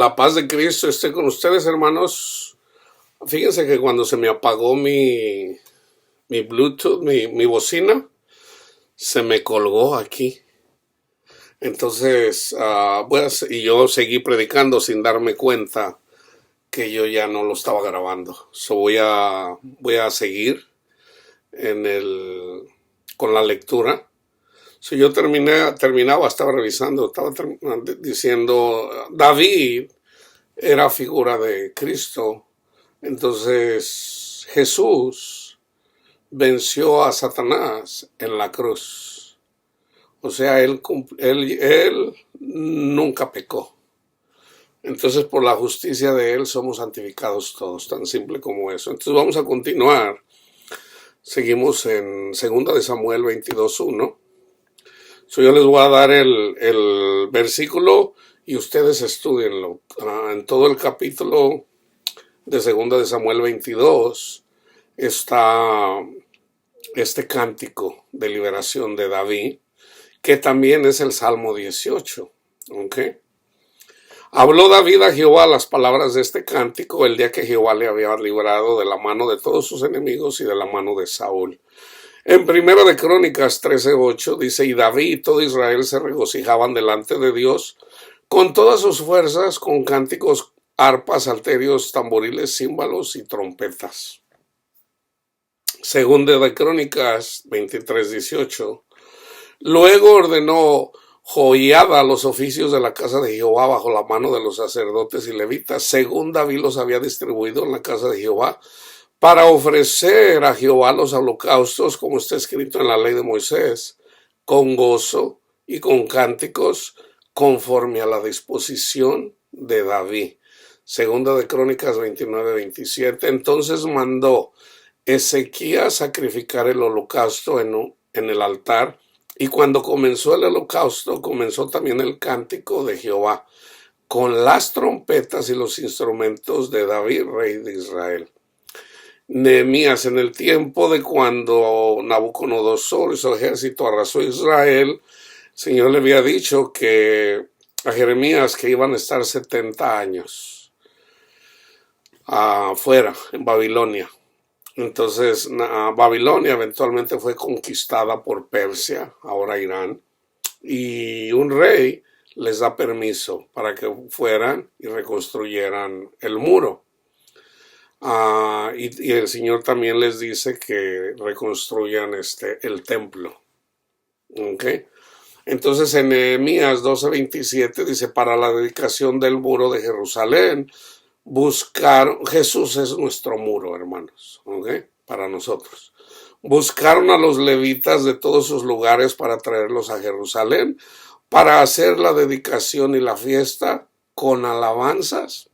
La paz de Cristo esté con ustedes, hermanos. Fíjense que cuando se me apagó mi Bluetooth, mi bocina, se me colgó aquí. Entonces, y yo seguí predicando sin darme cuenta que yo ya no lo estaba grabando. Voy a seguir con la lectura. Si yo terminaba, estaba revisando, estaba diciendo, David era figura de Cristo. Entonces Jesús venció a Satanás en la cruz. O sea, él nunca pecó. Entonces, por la justicia de él somos santificados todos, tan simple como eso. Entonces vamos a continuar. Seguimos en 2 de Samuel 22:1. Yo les voy a dar el versículo y ustedes estudienlo. En todo el capítulo de 2 de Samuel 22 está este cántico de liberación de David, que también es el Salmo 18. ¿Okay? Habló David a Jehová las palabras de este cántico el día que Jehová le había librado de la mano de todos sus enemigos y de la mano de Saúl. En Primera de Crónicas 13:8 dice, y David y todo Israel se regocijaban delante de Dios con todas sus fuerzas, con cánticos, arpas, salterios, tamboriles, címbalos y trompetas. Segunda de Crónicas 23:18. Luego ordenó Joiada los oficios de la casa de Jehová bajo la mano de los sacerdotes y levitas, según David los había distribuido en la casa de Jehová, para ofrecer a Jehová los holocaustos, como está escrito en la ley de Moisés, con gozo y con cánticos, conforme a la disposición de David. Segunda de Crónicas 29:27. Entonces mandó Ezequías sacrificar el holocausto en el altar, y cuando comenzó el holocausto, comenzó también el cántico de Jehová, con las trompetas y los instrumentos de David, rey de Israel. Nehemías, en el tiempo de cuando Nabucodonosor y su ejército arrasó Israel, el Señor le había dicho a Jeremías que iban a estar 70 años afuera, en Babilonia. Entonces, Babilonia eventualmente fue conquistada por Persia, ahora Irán, y un rey les da permiso para que fueran y reconstruyeran el muro. Y el Señor también les dice que reconstruyan el templo. ¿Okay? Entonces en Nehemías 12:27 dice, para la dedicación del muro de Jerusalén, Jesús es nuestro muro, hermanos, ¿okay? Para nosotros. Buscaron a los levitas de todos sus lugares para traerlos a Jerusalén, para hacer la dedicación y la fiesta con alabanzas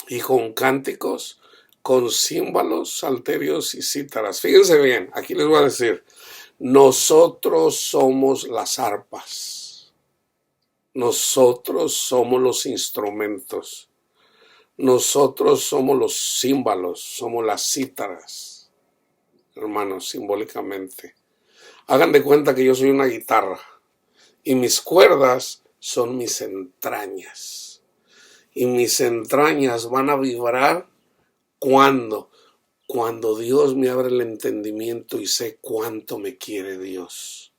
y con cánticos, con címbalos, salterios y cítaras. Fíjense bien, aquí les voy a decir, nosotros somos las arpas, nosotros somos los instrumentos, nosotros somos los címbalos, somos las cítaras, hermanos, simbólicamente. Hagan de cuenta que yo soy una guitarra y mis cuerdas son mis entrañas, y mis entrañas van a vibrar cuando Dios me abre el entendimiento y sé cuánto me quiere Dios.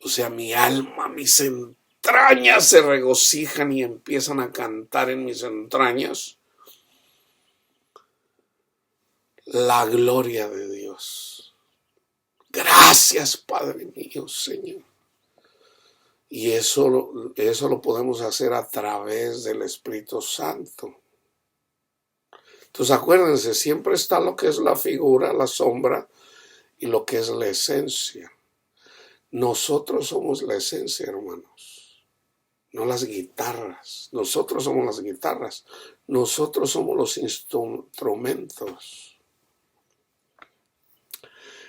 O sea, mi alma, mis entrañas se regocijan y empiezan a cantar en mis entrañas la gloria de Dios. Gracias, Padre mío, Señor. Y eso lo podemos hacer a través del Espíritu Santo. Entonces acuérdense, siempre está lo que es la figura, la sombra y lo que es la esencia. Nosotros somos la esencia, hermanos, no las guitarras. Nosotros somos las guitarras, nosotros somos los instrumentos.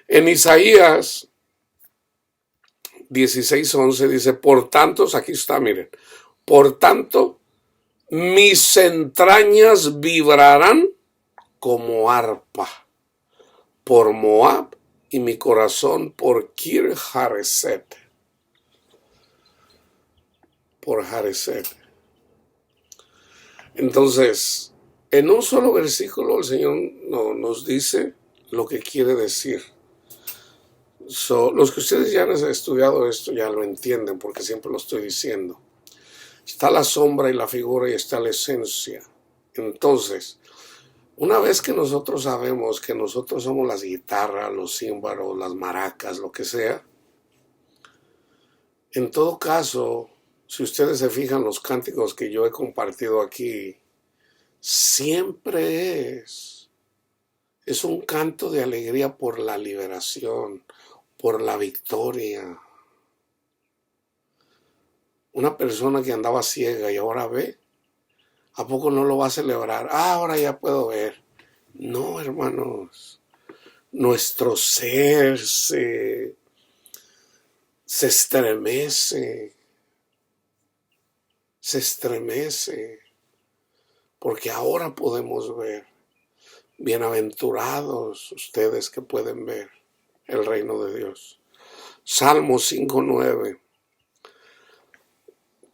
En Isaías 16:11 dice, por tanto, aquí está, miren, por tanto, mis entrañas vibrarán como arpa por Moab y mi corazón por Kir Hareset. Por Hareset. Entonces, en un solo versículo el Señor nos dice lo que quiere decir. Los que ustedes ya han estudiado esto ya lo entienden porque siempre lo estoy diciendo. Está la sombra y la figura y está la esencia. Entonces, una vez que nosotros sabemos que nosotros somos las guitarras, los címbalos, las maracas, lo que sea, en todo caso, si ustedes se fijan los cánticos que yo he compartido aquí, siempre es un canto de alegría por la liberación, por la victoria. Una persona que andaba ciega y ahora ve, ¿a poco no lo va a celebrar? Ahora ya puedo ver. No, hermanos, nuestro ser se estremece, porque ahora podemos ver. Bienaventurados ustedes que pueden ver el reino de Dios. Salmo 5:9.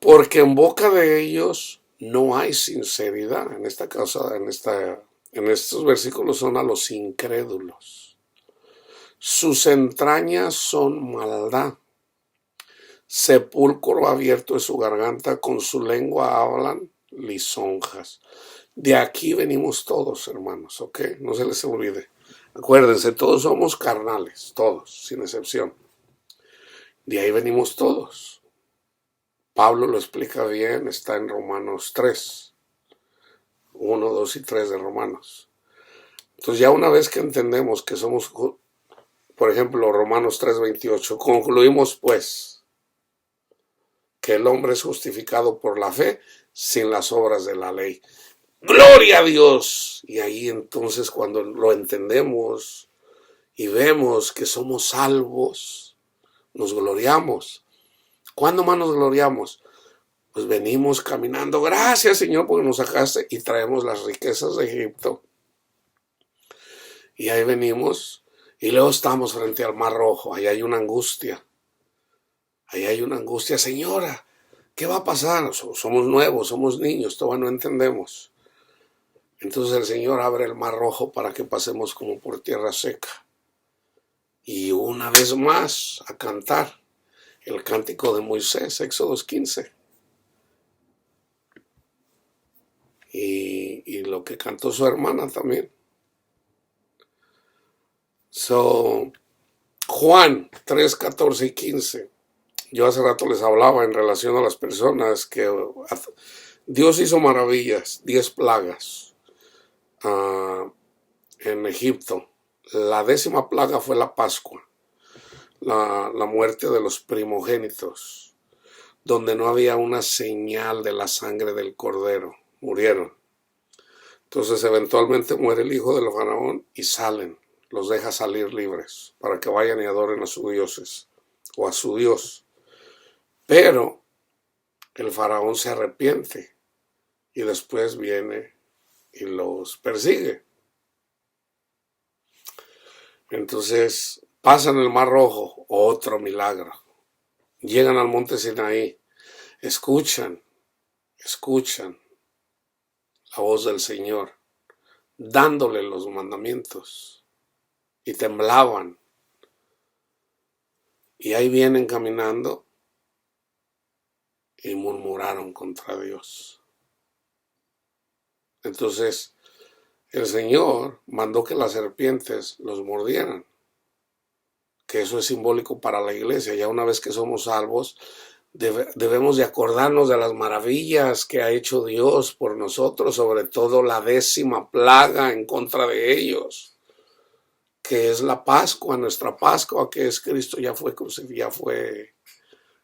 Porque en boca de ellos no hay sinceridad. En estos versículos son a los incrédulos. Sus entrañas son maldad. Sepulcro abierto es su garganta, con su lengua hablan lisonjas. De aquí venimos todos, hermanos, ¿ok? No se les olvide. Acuérdense, todos somos carnales, todos, sin excepción. De ahí venimos todos. Pablo lo explica bien, está en Romanos 3, 1, 2 y 3 de Romanos. Entonces ya una vez que entendemos que somos, por ejemplo, Romanos 3:28, concluimos pues que el hombre es justificado por la fe sin las obras de la ley. ¡Gloria a Dios! Y ahí entonces cuando lo entendemos y vemos que somos salvos, nos gloriamos. ¿Cuándo más nos gloriamos? Pues venimos caminando, gracias Señor porque nos sacaste, y traemos las riquezas de Egipto. Y ahí venimos y luego estamos frente al Mar Rojo, ahí hay una angustia. Ahí hay una angustia, Señora, ¿qué va a pasar? Somos nuevos, somos niños, todavía no entendemos. Entonces el Señor abre el Mar Rojo para que pasemos como por tierra seca. Y una vez más a cantar el cántico de Moisés, Éxodos 15. Y lo que cantó su hermana también. Juan 3, 14 y 15. Yo hace rato les hablaba en relación a las personas que Dios hizo maravillas, 10 plagas en Egipto. La 10ª plaga fue la Pascua, la muerte de los primogénitos, donde no había una señal de la sangre del cordero. Murieron. Entonces eventualmente muere el hijo del faraón y salen, los deja salir libres para que vayan y adoren a sus dioses o a su Dios. Pero el faraón se arrepiente y después viene y los persigue. Entonces pasan el Mar Rojo, otro milagro. Llegan al monte Sinaí, escuchan la voz del Señor, dándole los mandamientos, y temblaban. Y ahí vienen caminando y murmuraron contra Dios. Entonces el Señor mandó que las serpientes los mordieran, que eso es simbólico para la iglesia. Ya una vez que somos salvos, debemos de acordarnos de las maravillas que ha hecho Dios por nosotros, sobre todo la 10ª plaga en contra de ellos, que es la Pascua, nuestra Pascua, que es Cristo, ya fue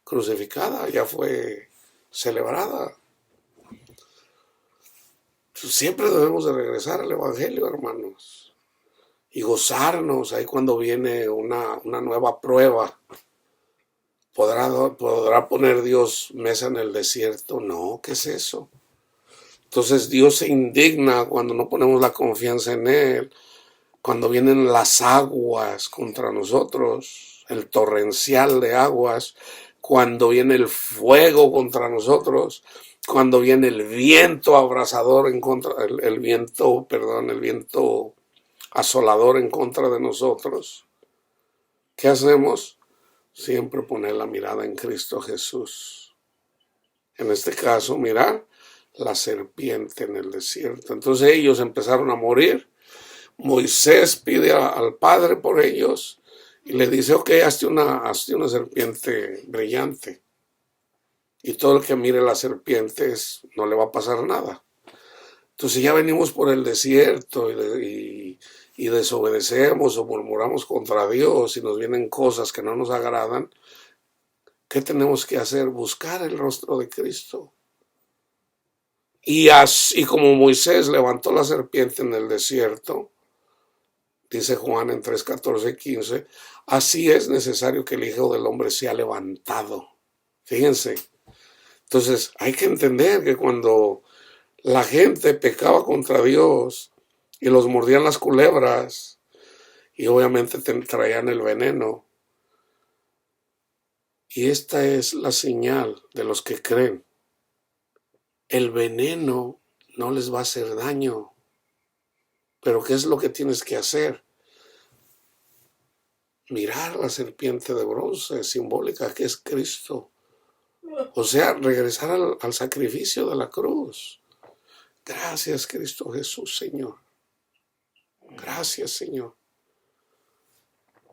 crucificada, ya fue celebrada. Siempre debemos de regresar al Evangelio, hermanos, y gozarnos ahí cuando viene una nueva prueba. ¿Podrá poner Dios mesa en el desierto? No, ¿qué es eso? Entonces Dios se indigna cuando no ponemos la confianza en Él, cuando vienen las aguas contra nosotros, el torrencial de aguas, cuando viene el fuego contra nosotros, cuando viene el viento abrasador en contra, el viento asolador en contra de nosotros, ¿qué hacemos? Siempre poner la mirada en Cristo Jesús. En este caso, mirar la serpiente en el desierto. Entonces ellos empezaron a morir. Moisés pide al Padre por ellos y le dice, ok, hazte una serpiente brillante. Y todo el que mire las serpientes no le va a pasar nada. Entonces ya venimos por el desierto y desobedecemos o murmuramos contra Dios y nos vienen cosas que no nos agradan. ¿Qué tenemos que hacer? Buscar el rostro de Cristo. Y así como Moisés levantó la serpiente en el desierto, dice Juan en 3, 14 y 15, así es necesario que el Hijo del Hombre sea levantado. Fíjense. Entonces hay que entender que cuando la gente pecaba contra Dios y los mordían las culebras y obviamente traían el veneno, y esta es la señal de los que creen. El veneno no les va a hacer daño. Pero ¿qué es lo que tienes que hacer? Mirar la serpiente de bronce simbólica que es Cristo. O sea, regresar al sacrificio de la cruz. Gracias, Cristo Jesús, Señor. Gracias, Señor.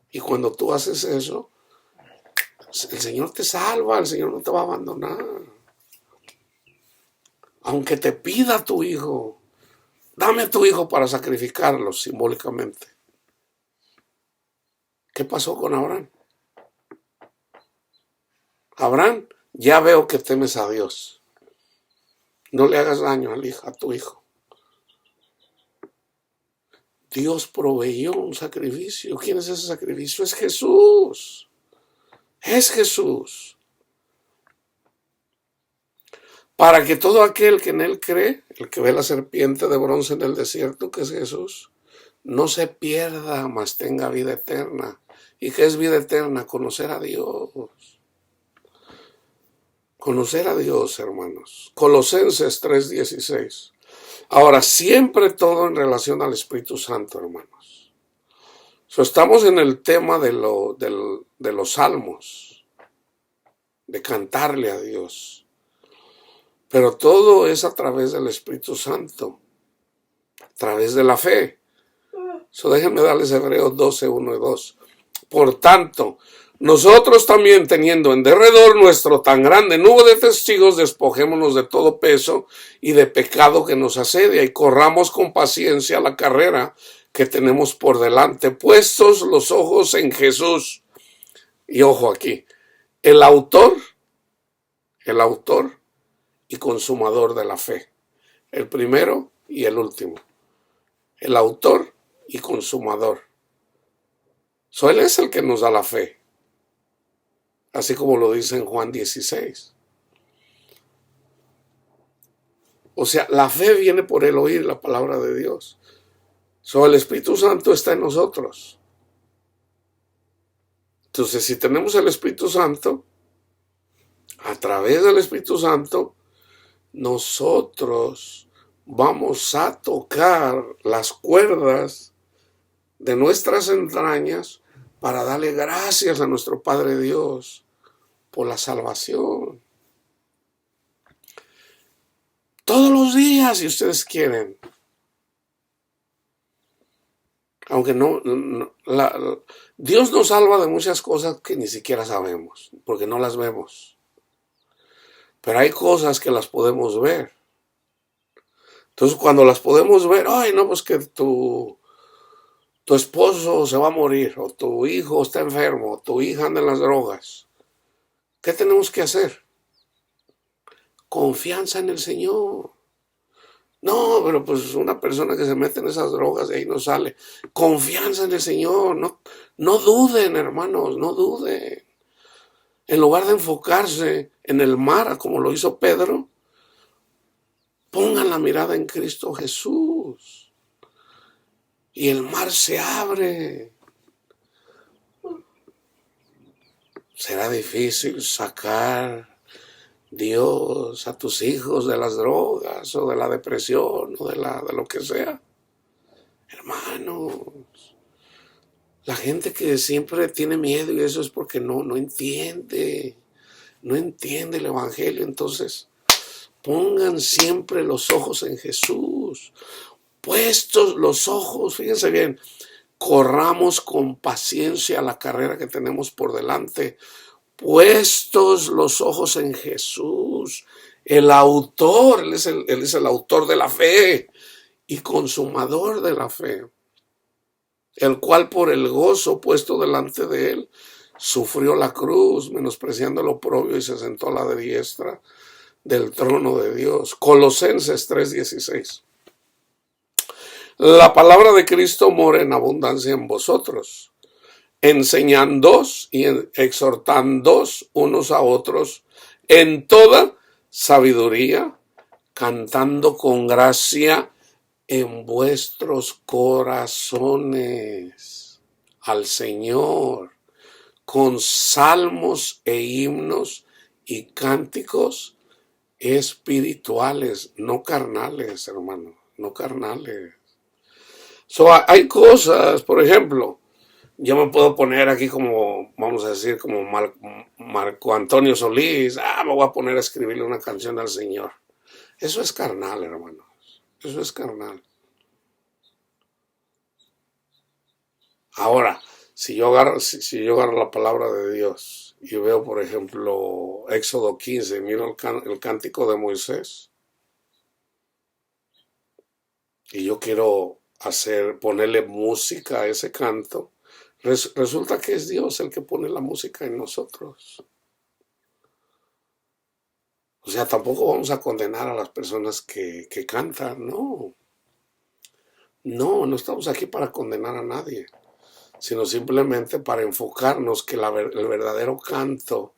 Y cuando tú haces eso, el Señor te salva, el Señor no te va a abandonar. Aunque te pida tu hijo, dame a tu hijo para sacrificarlo simbólicamente. ¿Qué pasó con Abraham? Abraham, ya veo que temes a Dios. No le hagas daño a tu hijo. Dios proveyó un sacrificio. ¿Quién es ese sacrificio? Es Jesús. Es Jesús. Para que todo aquel que en él cree, el que ve la serpiente de bronce en el desierto, que es Jesús, no se pierda, mas tenga vida eterna. ¿Y qué es vida eterna? Conocer a Dios. Conocer a Dios, hermanos. Colosenses 3:16. Ahora, siempre todo en relación al Espíritu Santo, hermanos. Estamos en el tema de los salmos, de cantarle a Dios. Pero todo es a través del Espíritu Santo, a través de la fe. Déjenme darles Hebreos 12, 1 y 2. Por tanto, nosotros también, teniendo en derredor nuestro tan grande nube de testigos, despojémonos de todo peso y de pecado que nos asedia y corramos con paciencia la carrera que tenemos por delante, puestos los ojos en Jesús. Y ojo aquí, el autor y consumador de la fe. El primero y el último. El autor y consumador. Él es el que nos da la fe. Así como lo dice en Juan 16. O sea, la fe viene por el oír la palabra de Dios. El Espíritu Santo está en nosotros. Entonces, si tenemos el Espíritu Santo, a través del Espíritu Santo, nosotros vamos a tocar las cuerdas de nuestras entrañas para darle gracias a nuestro Padre Dios por la salvación. Todos los días, si ustedes quieren. Aunque Dios nos salva de muchas cosas que ni siquiera sabemos, porque no las vemos. Pero hay cosas que las podemos ver. Entonces, cuando las podemos ver, pues que tu esposo se va a morir, o tu hijo está enfermo, o tu hija anda en las drogas. ¿Qué tenemos que hacer? Confianza en el Señor. No, pero pues una persona que se mete en esas drogas de ahí no sale. Confianza en el Señor. No duden, hermanos, no duden. En lugar de enfocarse en el mar, como lo hizo Pedro, pongan la mirada en Cristo Jesús. Y el mar se abre. será difícil sacar Dios a tus hijos de las drogas o de la depresión o de lo que sea. Hermanos, la gente que siempre tiene miedo y eso es porque no entiende el evangelio. Entonces, pongan siempre los ojos en Jesús. Puestos los ojos, fíjense bien, corramos con paciencia la carrera que tenemos por delante. Puestos los ojos en Jesús, el autor, él es el autor de la fe y consumador de la fe, el cual por el gozo puesto delante de él sufrió la cruz, menospreciando el oprobio, y se sentó a la diestra del trono de Dios. Colosenses 3:16. La palabra de Cristo mora en abundancia en vosotros, enseñándoos y exhortándoos unos a otros en toda sabiduría, cantando con gracia en vuestros corazones al Señor, con salmos e himnos y cánticos espirituales, no carnales, hermano, no carnales. Hay cosas, por ejemplo, yo me puedo poner aquí como, vamos a decir, como Marco Antonio Solís, me voy a poner a escribirle una canción al Señor. Eso es carnal, hermanos, eso es carnal. Ahora, si yo agarro la palabra de Dios y veo, por ejemplo, Éxodo 15, miro el cántico de Moisés, y yo quiero ponerle música a ese canto, resulta que es Dios el que pone la música en nosotros. O sea, tampoco vamos a condenar a las personas que cantan, no. No estamos aquí para condenar a nadie, sino simplemente para enfocarnos que el verdadero canto,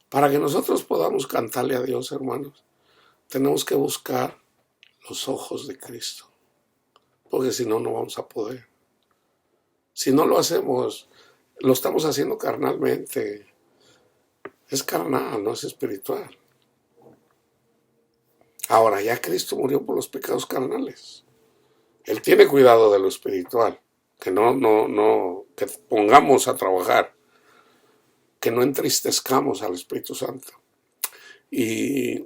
para que nosotros podamos cantarle a Dios, hermanos, tenemos que buscar los ojos de Cristo, porque si no, no vamos a poder. Si no lo hacemos, lo estamos haciendo carnalmente. Es carnal, no es espiritual. Ahora, ya Cristo murió por los pecados carnales. Él tiene cuidado de lo espiritual, que que pongamos a trabajar, que no entristezcamos al Espíritu Santo. Y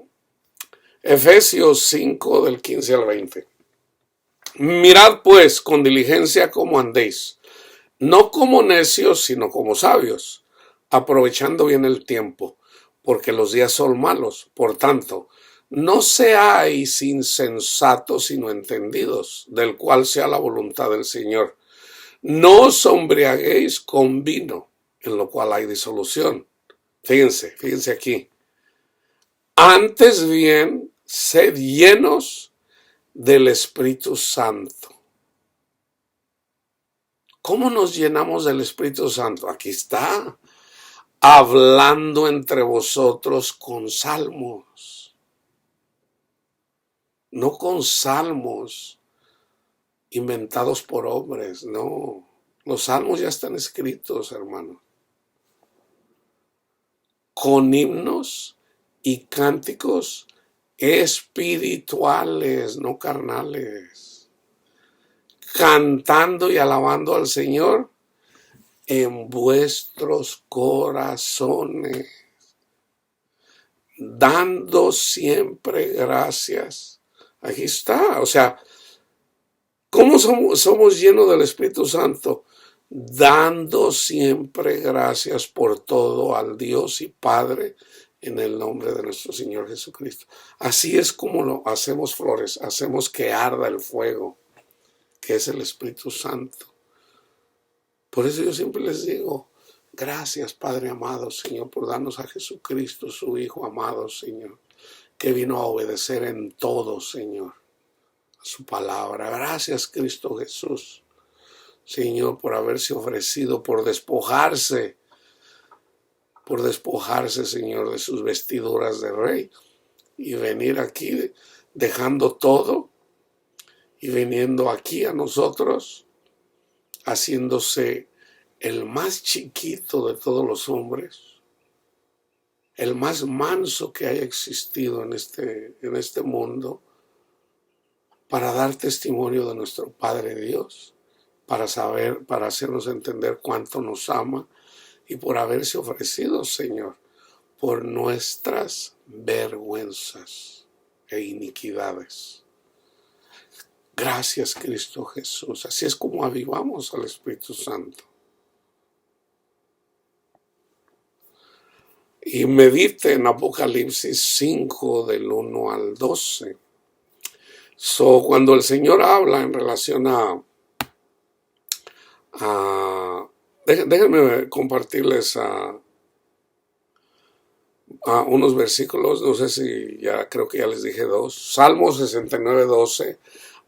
Efesios 5 del 15 al 20. Mirad pues con diligencia cómo andéis, no como necios, sino como sabios, aprovechando bien el tiempo, porque los días son malos. Por tanto, no seáis insensatos, sino entendidos, del cual sea la voluntad del Señor. No os embriaguéis con vino, en lo cual hay disolución. Fíjense aquí. Antes bien, sed llenos del Espíritu Santo. ¿Cómo nos llenamos del Espíritu Santo? Aquí está. Hablando entre vosotros con salmos. No con salmos inventados por hombres, no. Los salmos ya están escritos, hermano. Con himnos y cánticos espirituales, no carnales. Cantando y alabando al Señor en vuestros corazones. Dando siempre gracias. Aquí está, o sea, ¿cómo somos llenos del Espíritu Santo? Dando siempre gracias por todo al Dios y Padre en el nombre de nuestro Señor Jesucristo. Así es como lo hacemos flores, hacemos que arda el fuego, que es el Espíritu Santo. Por eso yo siempre les digo, gracias Padre amado, Señor, por darnos a Jesucristo, su Hijo amado, Señor, que vino a obedecer en todo, Señor, a su palabra. Gracias, Cristo Jesús, Señor, por haberse ofrecido, por despojarse, Señor, de sus vestiduras de rey y venir aquí dejando todo y viniendo aquí a nosotros, haciéndose el más chiquito de todos los hombres, el más manso que haya existido en este mundo, para dar testimonio de nuestro Padre Dios, para hacernos entender cuánto nos ama y por haberse ofrecido, Señor, por nuestras vergüenzas e iniquidades. Gracias, Cristo Jesús. Así es como avivamos al Espíritu Santo. Y medite en Apocalipsis 5 del 1 al 12. Cuando el Señor habla en relación déjenme compartirles unos versículos, no sé si creo que ya les dije dos. Salmo 69, 12.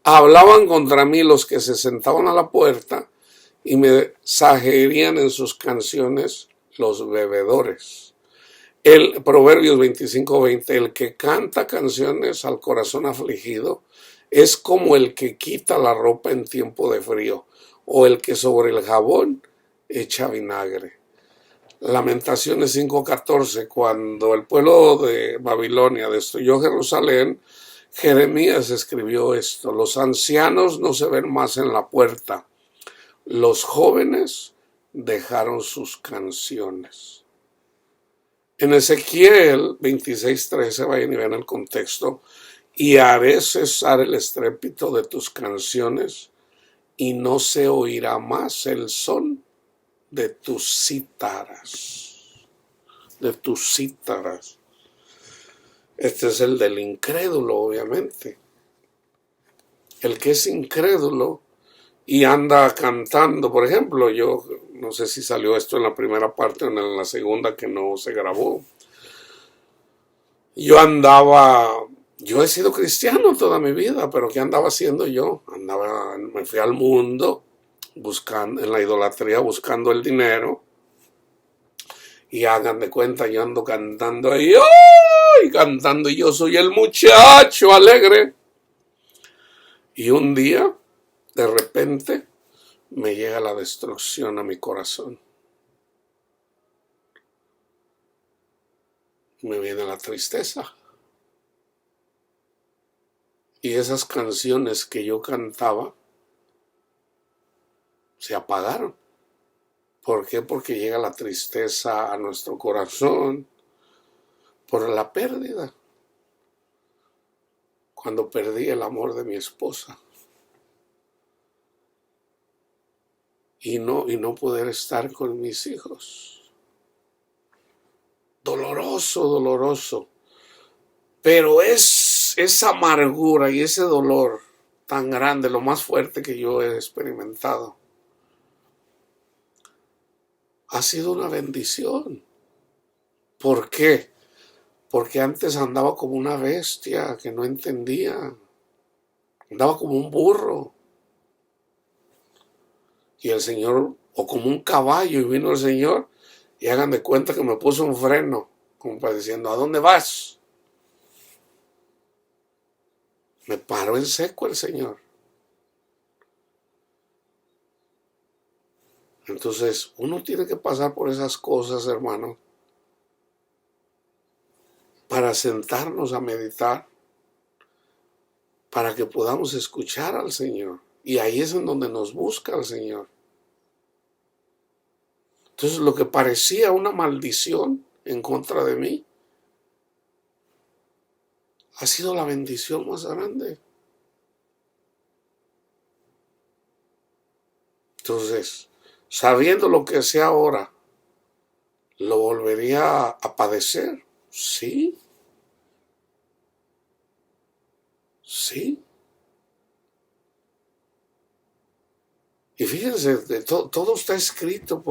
Hablaban contra mí los que se sentaban a la puerta y me zaherían en sus canciones los bebedores. El Proverbios 25, 20. El que canta canciones al corazón afligido es como el que quita la ropa en tiempo de frío, o el que sobre el jabón echa vinagre. Lamentaciones 5:14. Cuando el pueblo de Babilonia destruyó Jerusalén, Jeremías escribió esto: los ancianos no se ven más en la puerta, los jóvenes dejaron sus canciones. En Ezequiel 26:13, vayan y vean el contexto: y haré cesar el estrépito de tus canciones, y no se oirá más el son de tus cítaras. De tus cítaras. Este es el del incrédulo, obviamente. El que es incrédulo y anda cantando, por ejemplo, yo no sé si salió esto en la primera parte o en la segunda que no se grabó. Yo he sido cristiano toda mi vida, pero ¿qué andaba haciendo yo? Me fui al mundo buscando, en la idolatría, buscando el dinero. Y hagan de cuenta, yo ando cantando ahí, ¡ay! Cantando, y yo soy el muchacho alegre. Y un día, de repente, me llega la destrucción a mi corazón. Me viene la tristeza. Y esas canciones que yo cantaba se apagaron. ¿Por qué? Porque llega la tristeza a nuestro corazón por la pérdida. Cuando perdí el amor de mi esposa. Y no poder estar con mis hijos. Doloroso, doloroso. Pero esa amargura y ese dolor tan grande, lo más fuerte que yo he experimentado, ha sido una bendición. ¿Por qué? Porque antes andaba como una bestia que no entendía. Andaba como un burro. Y el Señor, o como un caballo, y vino el Señor, y hagan de cuenta que me puso un freno, como para diciendo, ¿a dónde vas? Me paró en seco el Señor. Entonces, uno tiene que pasar por esas cosas, hermano, para sentarnos a meditar, para que podamos escuchar al Señor. Y ahí es en donde nos busca el Señor. Entonces, lo que parecía una maldición en contra de mí, ha sido la bendición más grande. Entonces, sabiendo lo que sé ahora, ¿lo volvería a padecer? Sí. Sí. Y fíjense, todo está escrito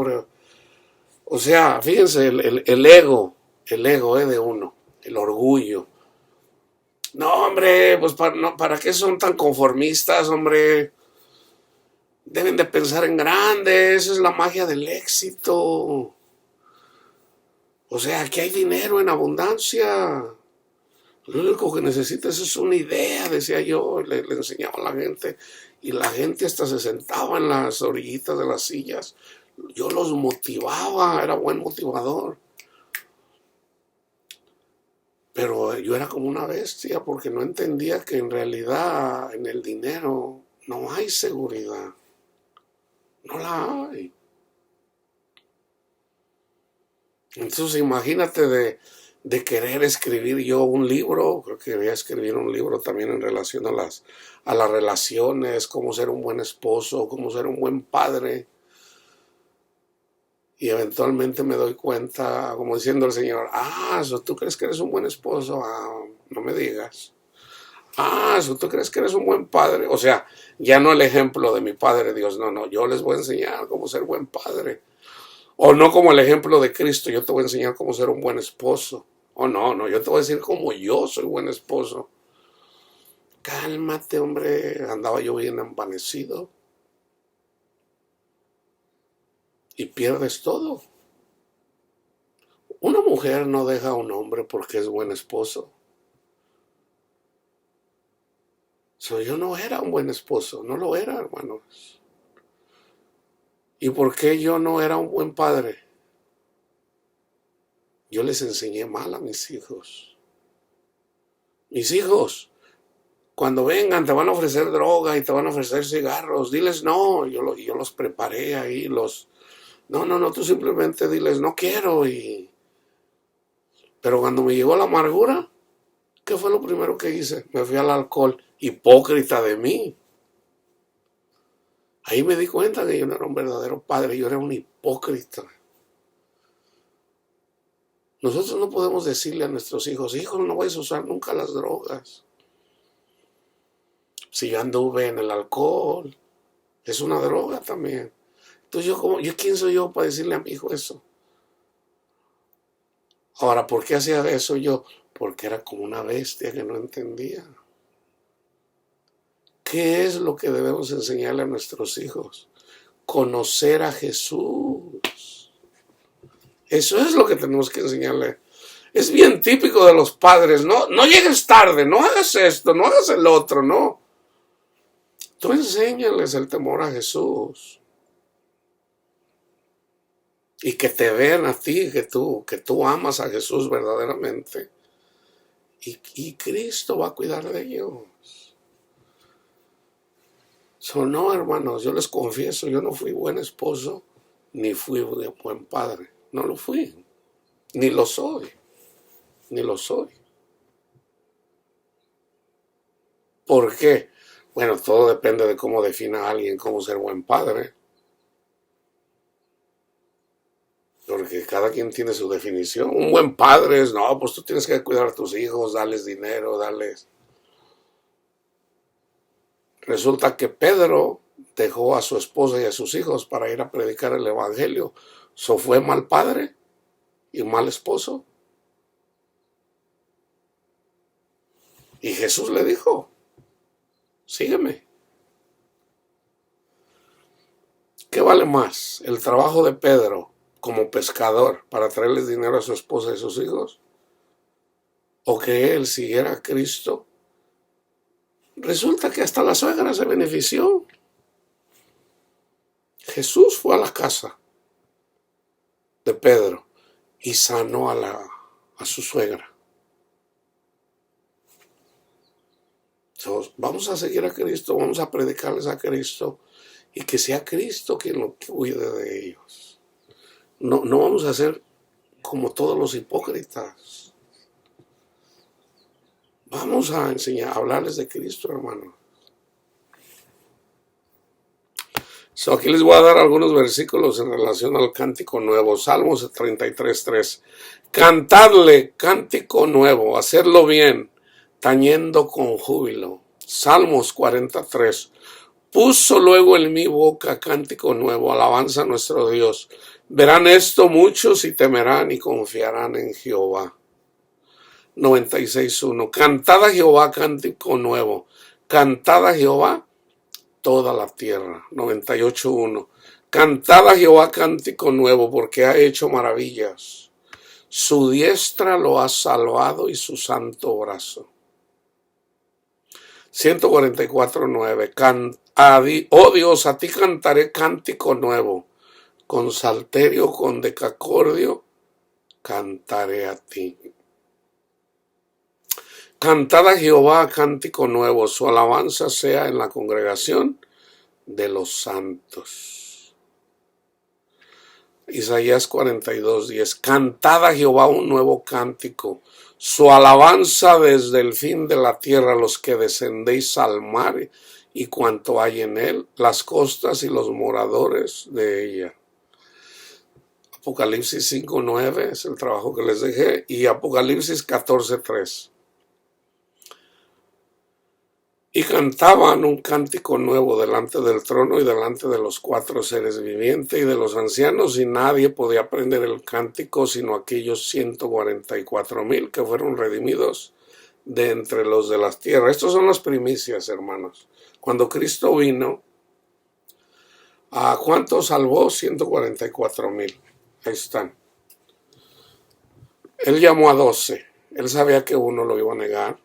o sea, fíjense, el ego de uno, el orgullo. No, hombre, pues ¿para qué son tan conformistas, hombre? Deben de pensar en grande, esa es la magia del éxito. O sea, aquí hay dinero en abundancia. Lo único que necesitas es una idea, decía yo, le enseñaba a la gente. Y la gente hasta se sentaba en las orillitas de las sillas. Yo los motivaba, era buen motivador. Pero yo era como una bestia porque no entendía que en realidad en el dinero no hay seguridad. No la hay. Entonces imagínate de querer escribir yo un libro, creo que quería escribir un libro también en relación a las relaciones, cómo ser un buen esposo, cómo ser un buen padre. Y eventualmente me doy cuenta, como diciendo el Señor, ¿tú crees que eres un buen esposo? No me digas. ¿Tú crees que eres un buen padre? O sea, ya no el ejemplo de mi Padre Dios, no, yo les voy a enseñar cómo ser buen padre. O no como el ejemplo de Cristo, yo te voy a enseñar cómo ser un buen esposo. O no, yo te voy a decir cómo yo soy buen esposo. Cálmate, hombre, andaba yo bien envanecido. Y pierdes todo. Una mujer no deja a un hombre porque es buen esposo. Yo no era un buen esposo, no lo era, hermanos. ¿Y por qué yo no era un buen padre? Yo les enseñé mal a mis hijos. Mis hijos, cuando vengan te van a ofrecer droga y te van a ofrecer cigarros, diles no, yo los preparé ahí, no, tú simplemente diles no quiero Pero cuando me llegó la amargura, ¿qué fue lo primero que hice? Me fui al alcohol, hipócrita de mí. Ahí me di cuenta que yo no era un verdadero padre, yo era un hipócrita. Nosotros no podemos decirle a nuestros hijos, no vais a usar nunca las drogas. Si yo anduve en el alcohol, es una droga también. Entonces ¿quién soy yo para decirle a mi hijo eso? Ahora, ¿por qué hacía eso yo? Porque era como una bestia que no entendía. ¿Qué es lo que debemos enseñarle a nuestros hijos? Conocer a Jesús. Eso es lo que tenemos que enseñarle. Es bien típico de los padres, no llegues tarde, no hagas esto, no hagas el otro, no. Tú enséñales el temor a Jesús. Y que te vean a ti, que tú amas a Jesús verdaderamente. Y Cristo va a cuidar de ellos. No, hermanos, yo les confieso, yo no fui buen esposo, ni fui buen padre. No lo fui. Ni lo soy. Ni lo soy. ¿Por qué? Bueno, todo depende de cómo defina a alguien cómo ser buen padre. Porque cada quien tiene su definición. Un buen padre es, no, pues tú tienes que cuidar a tus hijos, darles dinero, darles. Resulta que Pedro dejó a su esposa y a sus hijos para ir a predicar el evangelio. ¿Fue mal padre y mal esposo? Y Jesús le dijo, sígueme. ¿Qué vale más? ¿El trabajo de Pedro como pescador para traerles dinero a su esposa y a sus hijos? ¿O que él siguiera a Cristo? Resulta que hasta la suegra se benefició. Jesús fue a la casa de Pedro y sanó a su suegra. Entonces, vamos a seguir a Cristo, vamos a predicarles a Cristo y que sea Cristo quien lo cuide de ellos. No vamos a ser como todos los hipócritas. Vamos a enseñar, a hablarles de Cristo, hermano. Aquí les voy a dar algunos versículos en relación al cántico nuevo. Salmos 33:3. Cantadle cántico nuevo, hacerlo bien, tañendo con júbilo. Salmos 43. Puso luego en mi boca cántico nuevo, alabanza a nuestro Dios. Verán esto muchos y temerán y confiarán en Jehová. 96:1. Cantad a Jehová cántico nuevo. Cantad a Jehová toda la tierra. 98:1. Cantad a Jehová cántico nuevo porque ha hecho maravillas. Su diestra lo ha salvado y su santo brazo. 144:9. Oh Dios, a ti cantaré cántico nuevo. Con salterio, con decacordio, cantaré a ti. Cantad a Jehová cántico nuevo, su alabanza sea en la congregación de los santos. Isaías 42:10. Cantad a Jehová un nuevo cántico, su alabanza desde el fin de la tierra, los que descendéis al mar y cuanto hay en él, las costas y los moradores de ella. Apocalipsis 5:9 es el trabajo que les dejé, y Apocalipsis 14:3. Y cantaban un cántico nuevo delante del trono y delante de los 4 seres vivientes y de los ancianos, y nadie podía aprender el cántico sino aquellos 144,000 que fueron redimidos de entre los de las tierras. Estos son las primicias, hermanos. Cuando Cristo vino, ¿a cuántos salvó? 144,000. Ahí están. Él llamó a 12. Él sabía que uno lo iba a negar,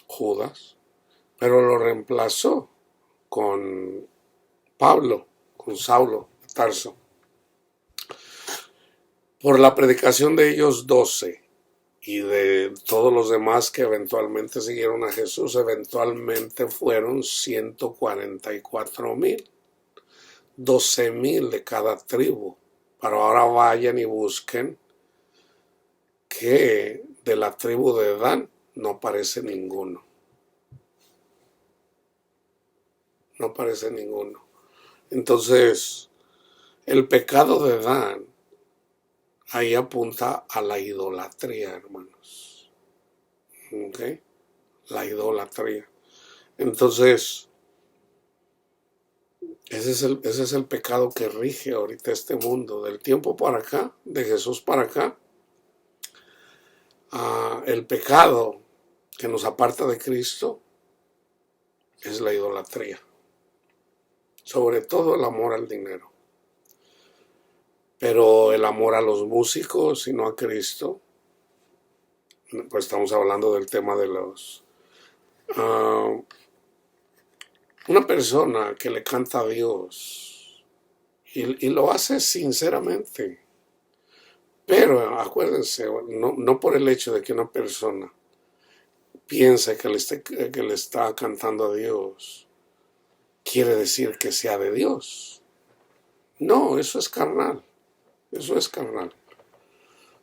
Judas, pero lo reemplazó con Pablo, con Saulo de Tarso. Por la predicación de ellos 12 y de todos los demás que eventualmente siguieron a Jesús, eventualmente fueron 144,000, 12,000 de cada tribu. Pero ahora vayan y busquen que de la tribu de Dan no aparece ninguno. No aparece ninguno. Entonces, el pecado de Dan ahí apunta a la idolatría, hermanos. ¿Ok? La idolatría. Entonces, ese es el pecado que rige ahorita este mundo. Del tiempo para acá, de Jesús para acá, el pecado que nos aparta de Cristo es la idolatría. Sobre todo el amor al dinero. Pero el amor a los músicos y no a Cristo, pues estamos hablando del tema de los... una persona que le canta a Dios y lo hace sinceramente, pero acuérdense, no por el hecho de que una persona piense que le está cantando a Dios, quiere decir que sea de Dios. No, eso es carnal. Eso es carnal.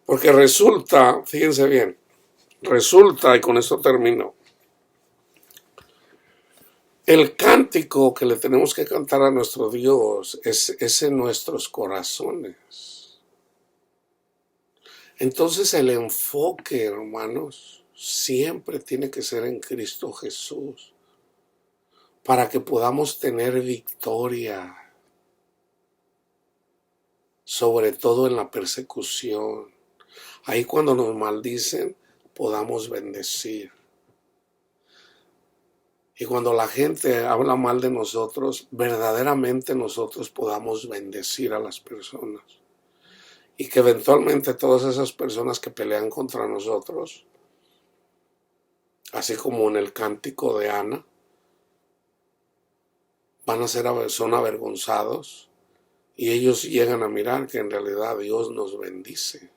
Porque resulta, fíjense bien, resulta, y con esto termino, el cántico que le tenemos que cantar a nuestro Dios es en nuestros corazones. Entonces el enfoque, hermanos, siempre tiene que ser en Cristo Jesús, para que podamos tener victoria, sobre todo en la persecución. Ahí cuando nos maldicen, podamos bendecir. Y cuando la gente habla mal de nosotros, verdaderamente nosotros podamos bendecir a las personas. Y que eventualmente todas esas personas que pelean contra nosotros, así como en el cántico de Ana, son avergonzados, y ellos llegan a mirar que en realidad Dios nos bendice.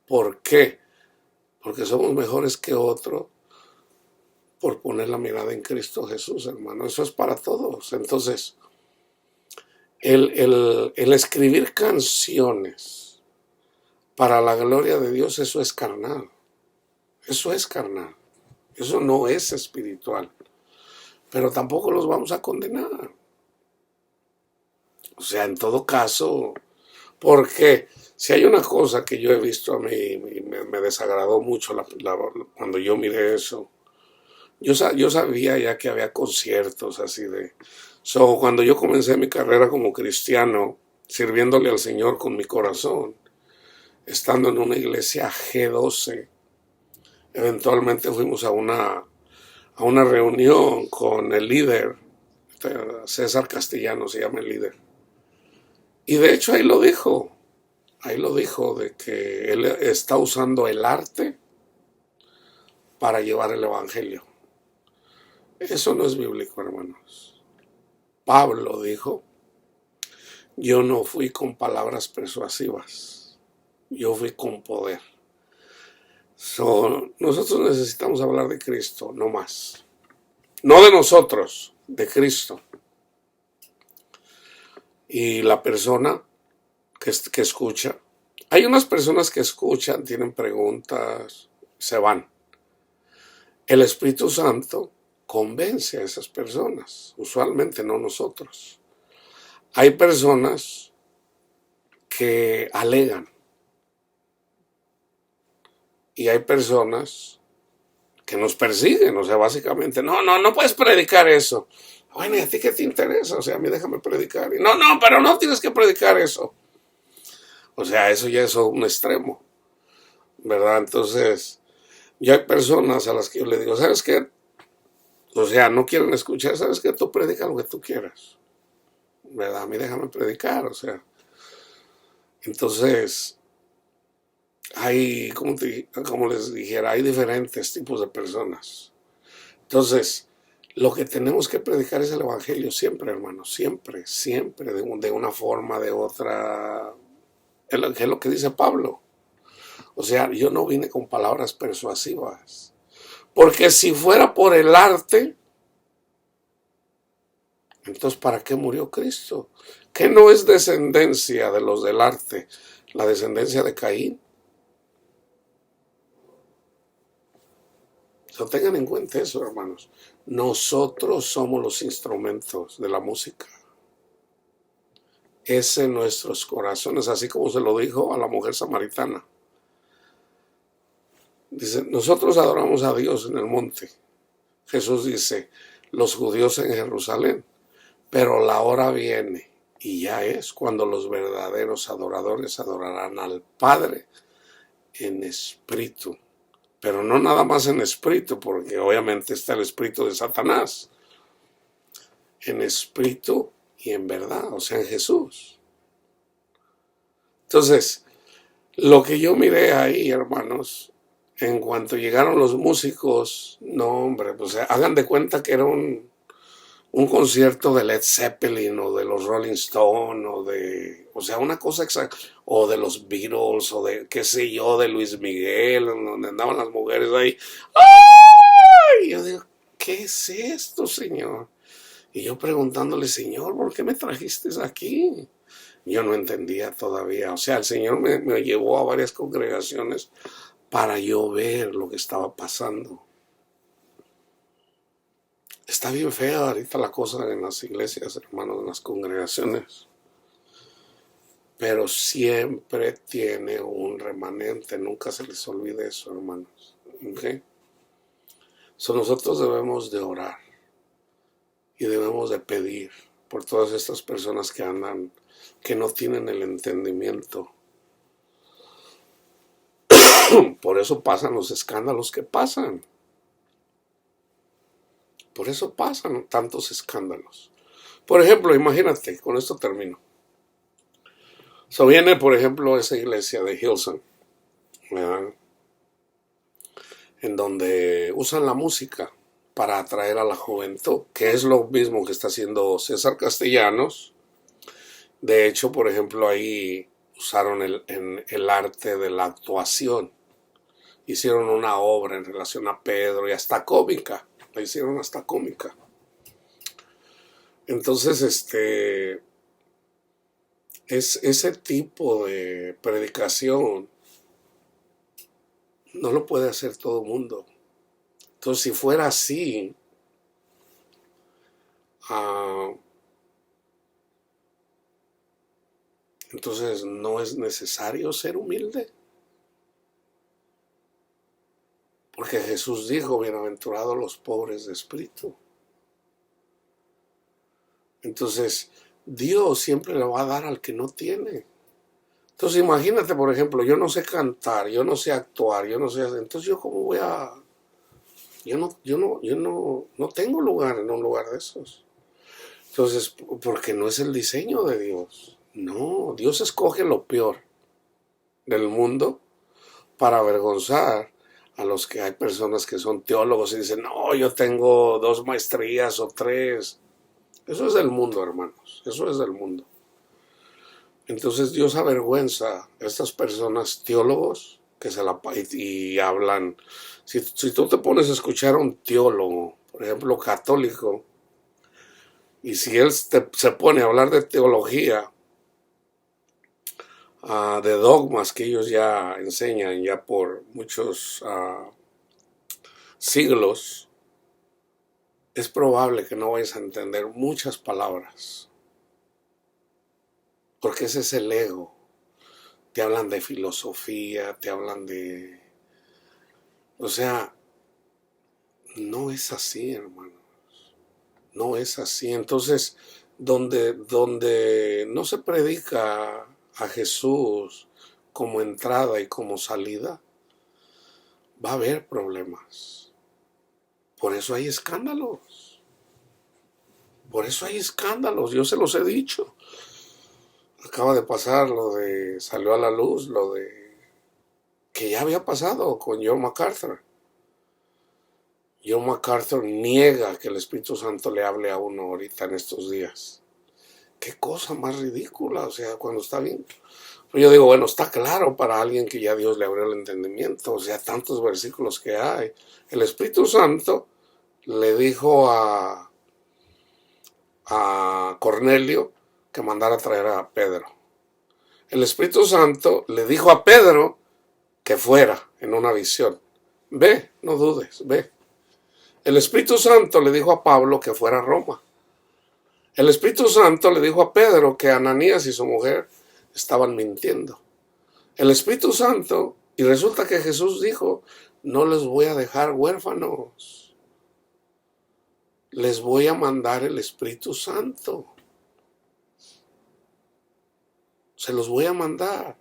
¿Por qué? Porque somos mejores que otros por poner la mirada en Cristo Jesús, hermano. Eso es para todos. Entonces, el escribir canciones para la gloria de Dios, eso es carnal. Eso es carnal. Eso no es espiritual. Pero tampoco los vamos a condenar. O sea, en todo caso, porque si hay una cosa que yo he visto a mí y me desagradó mucho cuando yo miré eso, yo sabía ya que había conciertos así de... cuando yo comencé mi carrera como cristiano, sirviéndole al Señor con mi corazón, estando en una iglesia G12, eventualmente fuimos a una reunión con el líder, César Castellano se llama el líder. Y de hecho ahí lo dijo de que él está usando el arte para llevar el evangelio. Eso no es bíblico, hermanos. Pablo dijo, yo no fui con palabras persuasivas, yo fui con poder. Nosotros necesitamos hablar de Cristo, no más. No de nosotros, de Cristo. Y la persona que escucha, hay unas personas que escuchan, tienen preguntas, se van. El Espíritu Santo convence a esas personas, usualmente no nosotros. Hay personas que alegan y hay personas que nos persiguen, o sea, básicamente, no puedes predicar eso. Bueno, ¿y a ti qué te interesa? O sea, a mí déjame predicar. Y pero no tienes que predicar eso. O sea, eso ya es un extremo, ¿verdad? Entonces, ya hay personas a las que yo le digo, ¿sabes qué? O sea, no quieren escuchar, ¿sabes qué? Tú predica lo que tú quieras, ¿verdad? A mí déjame predicar, o sea. Entonces, hay, como les dijera, hay diferentes tipos de personas. Entonces, lo que tenemos que predicar es el Evangelio siempre, hermanos, siempre, siempre, de una forma, de otra. Es lo que dice Pablo. O sea, yo no vine con palabras persuasivas. Porque si fuera por el arte, entonces ¿para qué murió Cristo? ¿Qué no es descendencia de los del arte? La descendencia de Caín. So, tengan en cuenta eso, hermanos. Nosotros somos los instrumentos de la música. Es en nuestros corazones, así como se lo dijo a la mujer samaritana. Dice, nosotros adoramos a Dios en el monte. Jesús dice, los judíos en Jerusalén, pero la hora viene, y ya es, cuando los verdaderos adoradores adorarán al Padre en espíritu. Pero no nada más en espíritu, porque obviamente está el espíritu de Satanás. En espíritu y en verdad, o sea, en Jesús. Entonces, lo que yo miré ahí, hermanos, en cuanto llegaron los músicos, no, hombre, pues hagan de cuenta que era un concierto de Led Zeppelin o de los Rolling Stones o sea, una cosa exacta, o de los Beatles o de, qué sé yo, de Luis Miguel, donde andaban las mujeres ahí. ¡Ay! Yo digo, ¿qué es esto, Señor? Y yo preguntándole, Señor, ¿por qué me trajiste aquí? Yo no entendía todavía. O sea, el Señor me llevó a varias congregaciones para yo ver lo que estaba pasando. Está bien fea ahorita la cosa en las iglesias, hermanos, en las congregaciones. Pero siempre tiene un remanente, nunca se les olvide eso, hermanos. ¿Okay? So, nosotros debemos de orar y debemos de pedir por todas estas personas que andan, que no tienen el entendimiento. Por eso pasan los escándalos que pasan. Por eso pasan tantos escándalos. Por ejemplo, imagínate, con esto termino. Viene, por ejemplo, esa iglesia de Hillsong, ¿verdad? En donde usan la música para atraer a la juventud, que es lo mismo que está haciendo César Castellanos. De hecho, por ejemplo, ahí usaron el arte de la actuación. Hicieron una obra en relación a Pedro y hasta cómica. La hicieron hasta cómica. Entonces, es ese tipo de predicación no lo puede hacer todo el mundo. Entonces, si fuera así, entonces no es necesario ser humilde. Porque Jesús dijo, bienaventurados los pobres de espíritu. Entonces, Dios siempre le va a dar al que no tiene. Entonces, imagínate, por ejemplo, yo no sé cantar, yo no sé actuar, yo no sé hacer. Entonces, ¿yo cómo voy a...? Yo no tengo lugar en un lugar de esos. Entonces, porque no es el diseño de Dios. No, Dios escoge lo peor del mundo para avergonzar a los que hay personas que son teólogos y dicen, no, yo tengo 2 maestrías o 3. Eso es del mundo, hermanos, eso es del mundo. Entonces Dios avergüenza a estas personas teólogos y hablan. Si tú te pones a escuchar a un teólogo, por ejemplo, católico, y si él se pone a hablar de teología, de dogmas que ellos ya enseñan ya por muchos siglos, es probable que no vayas a entender muchas palabras, porque ese es el ego. Te hablan de filosofía, te hablan de... O sea, no es así, hermanos. No es así. Entonces, donde no se predica a Jesús como entrada y como salida, va a haber problemas. Por eso hay escándalos. Por eso hay escándalos. Yo se los he dicho. Acaba de pasar salió a la luz lo de que ya había pasado con John MacArthur. John MacArthur niega que el Espíritu Santo le hable a uno ahorita en estos días. Qué cosa más ridícula, o sea, cuando está bien. Pues yo digo, bueno, está claro para alguien que ya Dios le abrió el entendimiento, o sea, tantos versículos que hay. El Espíritu Santo le dijo a Cornelio que mandara a traer a Pedro. El Espíritu Santo le dijo a Pedro que fuera en una visión. Ve, no dudes, ve. El Espíritu Santo le dijo a Pablo que fuera a Roma. El Espíritu Santo le dijo a Pedro que Ananías y su mujer estaban mintiendo. El Espíritu Santo, y resulta que Jesús dijo, no les voy a dejar huérfanos. Les voy a mandar el Espíritu Santo. Se los voy a mandar.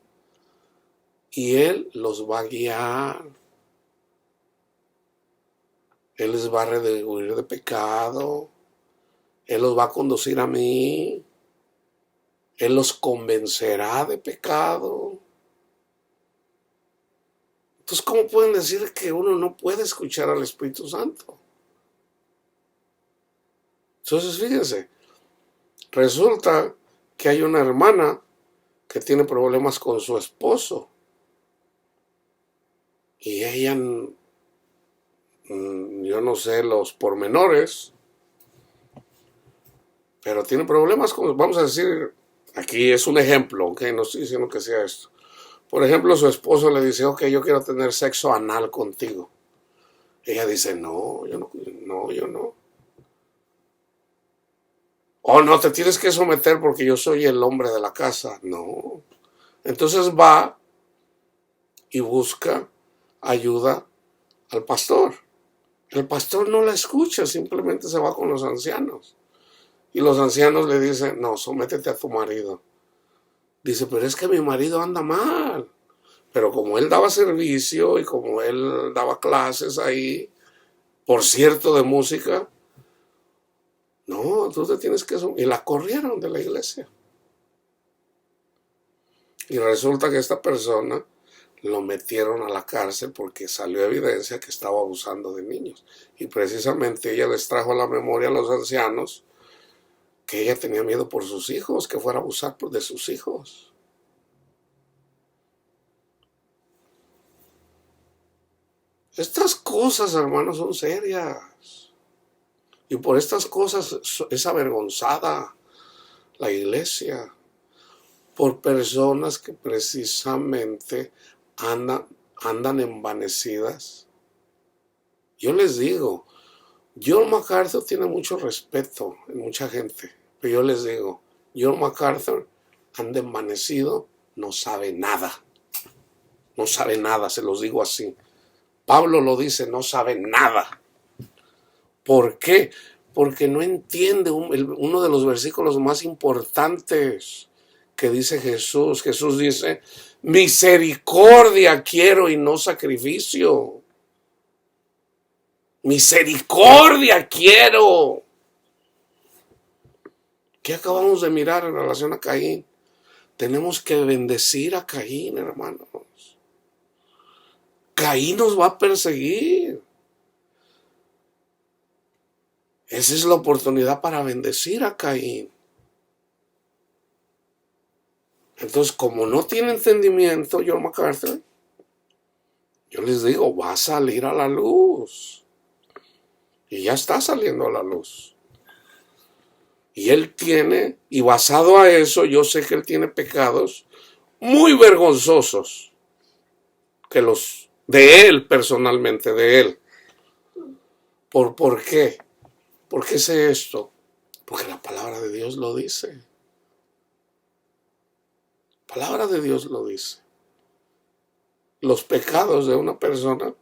Y Él los va a guiar. Él les va a redarguir de pecado. Él los va a conducir a mí. Él los convencerá de pecado. Entonces, ¿cómo pueden decir que uno no puede escuchar al Espíritu Santo? Entonces, fíjense, resulta que hay una hermana que tiene problemas con su esposo. Y ella, yo no sé los pormenores, pero tiene problemas con, vamos a decir, aquí es un ejemplo, ¿ok? No estoy diciendo que sea esto. Por ejemplo, su esposo le dice, ok, yo quiero tener sexo anal contigo. Ella dice, no, yo no. Oh, no, te tienes que someter porque yo soy el hombre de la casa. No. Entonces va y busca ayuda al pastor. El pastor no la escucha, simplemente se va con los ancianos. Y los ancianos le dicen, no, sométete a tu marido. Dice, pero es que mi marido anda mal. Pero como él daba servicio y como él daba clases ahí, por cierto, de música, no, tú te tienes que... Y la corrieron de la iglesia. Y resulta que esta persona lo metieron a la cárcel porque salió evidencia que estaba abusando de niños. Y precisamente ella les trajo a la memoria a los ancianos que ella tenía miedo por sus hijos, que fuera a abusar de sus hijos. Estas cosas, hermanos, son serias. Y por estas cosas es avergonzada la iglesia. Por personas que precisamente andan envanecidas. Yo les digo, John MacArthur tiene mucho respeto en mucha gente, pero yo les digo, John MacArthur anda envanecido, no sabe nada. No sabe nada, se los digo así. Pablo lo dice, no sabe nada. ¿Por qué? Porque no entiende uno de los versículos más importantes que dice Jesús. Jesús dice, misericordia quiero y no sacrificio. Misericordia quiero. ¿Qué acabamos de mirar en relación a Caín? Tenemos que bendecir a Caín, hermanos. Caín nos va a perseguir. Esa es la oportunidad para bendecir a Caín. Entonces, como no tiene entendimiento, John MacArthur, Yo les digo, va a salir a la luz. Y ya está saliendo a la luz. Y él tiene, y basado a eso, yo sé que él tiene pecados muy vergonzosos, que los de él personalmente, de él. ¿Por qué? ¿Por qué sé esto? Porque la palabra de Dios lo dice. La palabra de Dios lo dice. Los pecados de una persona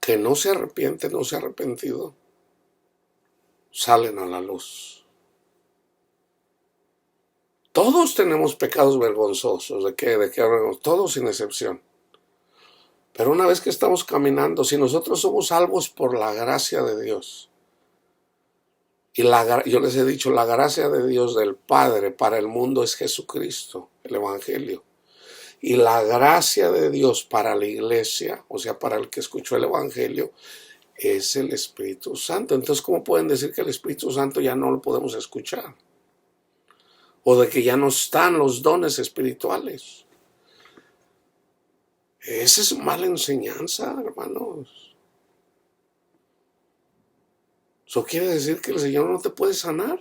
que no se arrepiente, no se ha arrepentido, salen a la luz. Todos tenemos pecados vergonzosos. ¿De qué hablamos? Todos sin excepción. Pero una vez que estamos caminando, si nosotros somos salvos por la gracia de Dios, y yo les he dicho, la gracia de Dios del Padre para el mundo es Jesucristo, el Evangelio. Y la gracia de Dios para la iglesia, o sea, para el que escuchó el Evangelio, es el Espíritu Santo. Entonces, ¿cómo pueden decir que el Espíritu Santo ya no lo podemos escuchar? O de que ya no están los dones espirituales. Esa es mala enseñanza, hermanos. ¿Eso quiere decir que el Señor no te puede sanar?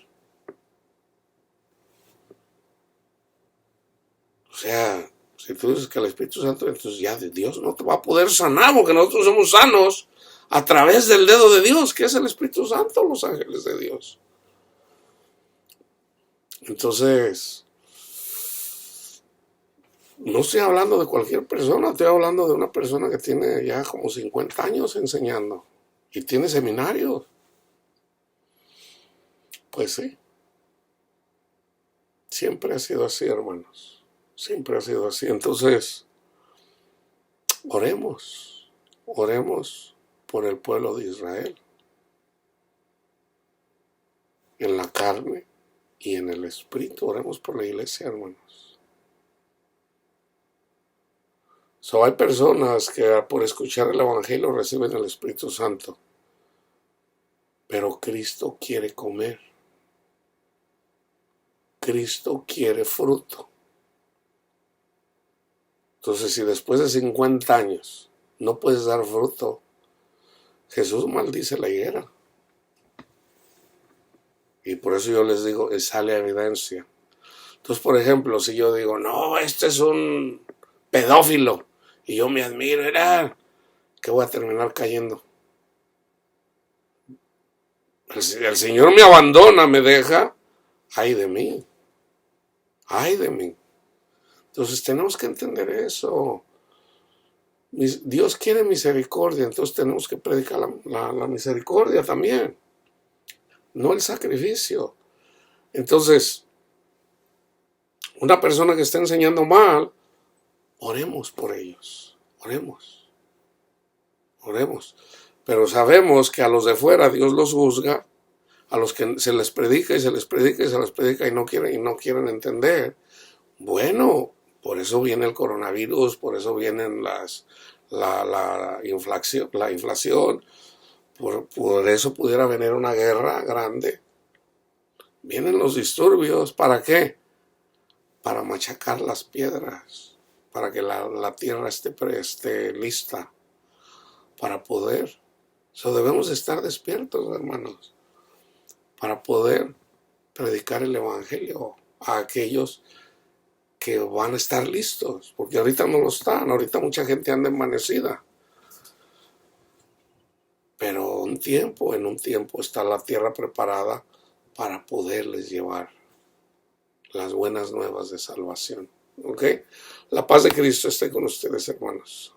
O sea, si tú dices que el Espíritu Santo, entonces ya Dios no te va a poder sanar, porque nosotros somos sanos a través del dedo de Dios, que es el Espíritu Santo, los ángeles de Dios. Entonces, no estoy hablando de cualquier persona, estoy hablando de una persona que tiene ya como 50 años enseñando y tiene seminarios. Pues sí, siempre ha sido así, hermanos, siempre ha sido así. Entonces, oremos por el pueblo de Israel, en la carne y en el espíritu, oremos por la iglesia, hermanos. Hay personas que por escuchar el Evangelio reciben el Espíritu Santo, pero Cristo quiere comer. Cristo quiere fruto. Entonces, si después de 50 años no puedes dar fruto, Jesús maldice la higuera. Y por eso yo les digo, sale a evidencia. Entonces, por ejemplo, si yo digo, no, este es un pedófilo, y yo me admiro, que voy a terminar cayendo. El Señor me abandona, me deja, ay de mí. Ay de mí. Entonces tenemos que entender eso. Dios quiere misericordia, entonces tenemos que predicar la misericordia también, no el sacrificio. Entonces, una persona que está enseñando mal, oremos por ellos, oremos. Pero sabemos que a los de fuera Dios los juzga, a los que se les predica y se les predica y se les predica y no quieren entender. Bueno, por eso viene el coronavirus, por eso vienen la inflación, por eso pudiera venir una guerra grande. Vienen los disturbios, ¿para qué? Para machacar las piedras, para que la tierra esté lista para poder. Debemos estar despiertos, hermanos, para poder predicar el Evangelio a aquellos que van a estar listos, porque ahorita no lo están, ahorita mucha gente anda envanecida. Pero en un tiempo está la tierra preparada para poderles llevar las buenas nuevas de salvación. ¿Ok? La paz de Cristo esté con ustedes, hermanos.